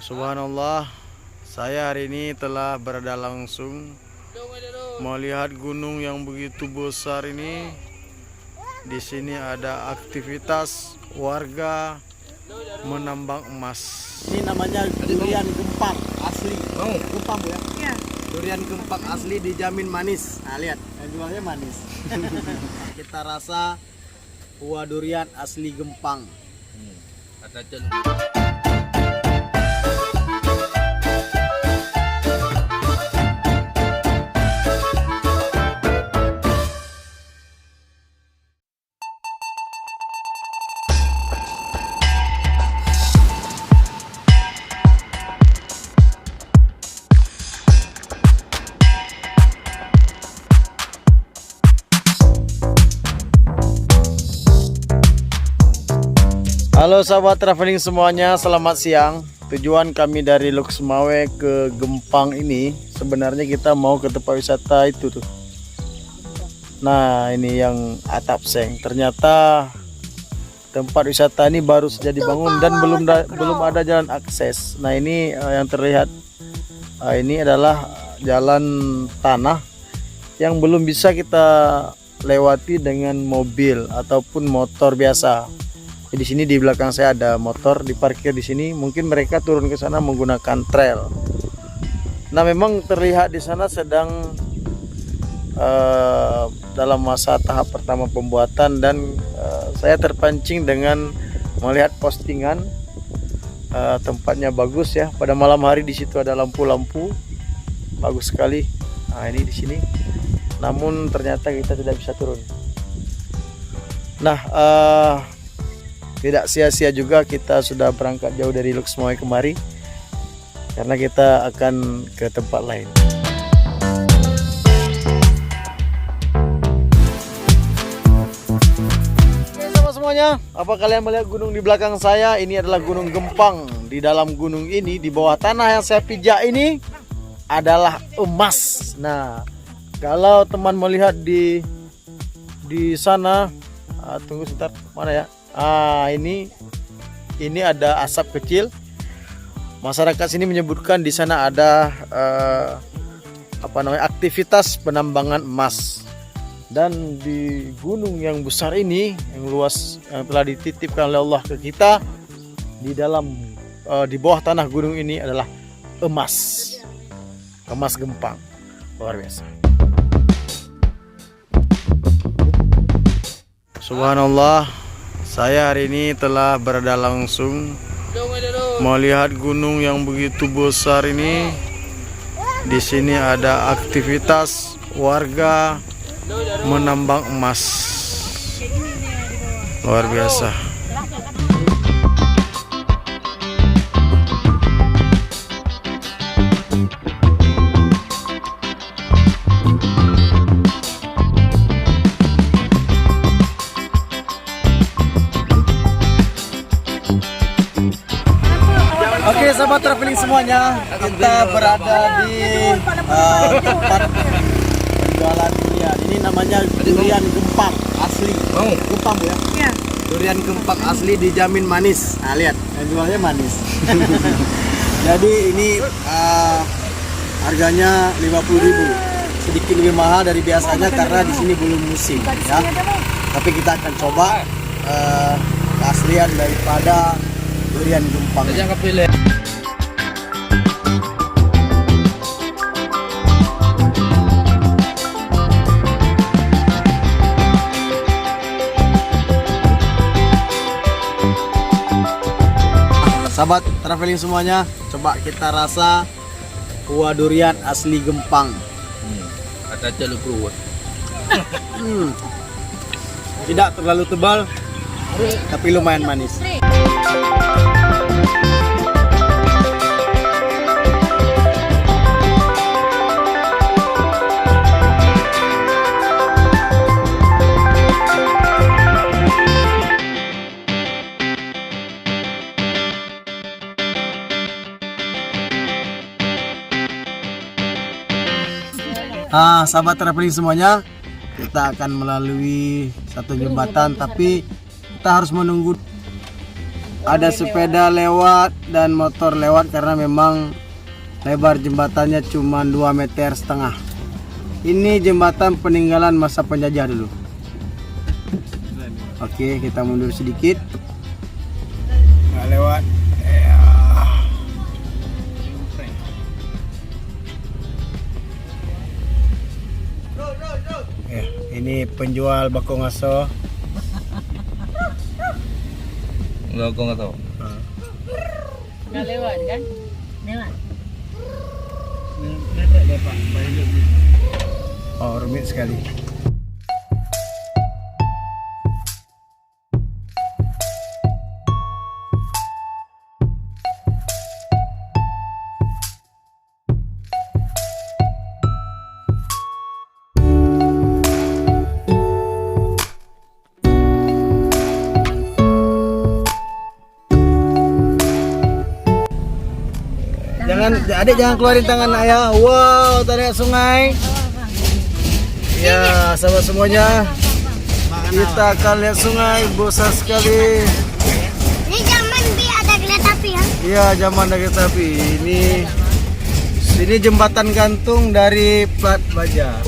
Subhanallah, saya hari ini telah berada langsung melihat gunung yang begitu besar ini. Di sini ada aktivitas warga menambang emas. Ini namanya durian gempang asli. Gempang Bu ya? Iya. Durian gempang asli dijamin manis. Nah lihat, yang jualnya manis. Kita rasa buah durian asli Gempang. Halo sahabat traveling semuanya, selamat siang. Tujuan kami dari Loksmawe ke Gempang ini sebenarnya kita mau ke tempat wisata itu tuh. Nah, ini yang atap seng. Ternyata tempat wisata ini baru saja dibangun dan belum ada jalan akses. Nah, ini yang terlihat ini adalah jalan tanah yang belum bisa kita lewati dengan mobil ataupun motor biasa. Di sini di belakang saya ada motor diparkir di sini. Mungkin mereka turun ke sana menggunakan trail. Nah, memang terlihat di sana sedang dalam masa tahap pertama pembuatan dan saya terpancing dengan melihat postingan tempatnya bagus ya. Pada malam hari di situ ada lampu-lampu bagus sekali. Nah, ini di sini. Namun ternyata kita tidak bisa turun. Nah, tidak sia-sia juga kita sudah berangkat jauh dari Loksmawe kemari karena kita akan ke tempat lain. Oke sahabat semuanya, apa kalian melihat gunung di belakang saya? Ini adalah Gunung Gempang. Di dalam gunung ini, di bawah tanah yang saya pijak ini adalah emas. Nah, kalau teman melihat di sana, tunggu sebentar, mana ya? Ini ada asap kecil. Masyarakat sini menyebutkan di sana ada aktivitas penambangan emas. Dan di gunung yang besar ini, yang luas, yang telah dititipkan oleh Allah ke kita, di bawah tanah gunung ini adalah emas Gempang. Luar biasa. Subhanallah, saya hari ini telah berada langsung melihat gunung yang begitu besar ini. Di sini ada aktivitas warga menambang emas. Luar biasa. Oke sahabat traveling semuanya, kita berada di tempat penjualan durian. Ini namanya durian Gempang asli. Gempang Bu ya? Iya. Durian Gempang asli dijamin manis. Nah lihat, yang jualnya manis. Jadi ini harganya 50.000, sedikit lebih mahal dari biasanya karena di sini belum musim ya. Tapi kita akan coba keaslian daripada durian Gempang. Jangan kepilih. Sahabat traveling semuanya, coba kita rasa buah durian asli Gempang. Tidak terlalu tebal, tapi lumayan manis. Sahabat traveling semuanya, kita akan melalui satu jembatan, tapi kita harus menunggu ada sepeda lewat dan motor lewat karena memang lebar jembatannya cuma 2,5 meter. Ini jembatan peninggalan masa penjajah dulu. Oke, kita mundur sedikit. Nggak lewat. Ini penjual bako ngaso. Enggak, aku nggak tahu. Nggak lewat kan? Lewat. Oh, rumit sekali. Adik jangan keluarin tangan ayah. Wow, tadi sungai. Ya, sahabat semuanya. Kita akan lihat sungai, besar sekali. Ini zaman ada kereta api ya? Iya, zaman ada kereta api. Ini jembatan gantung dari plat baja.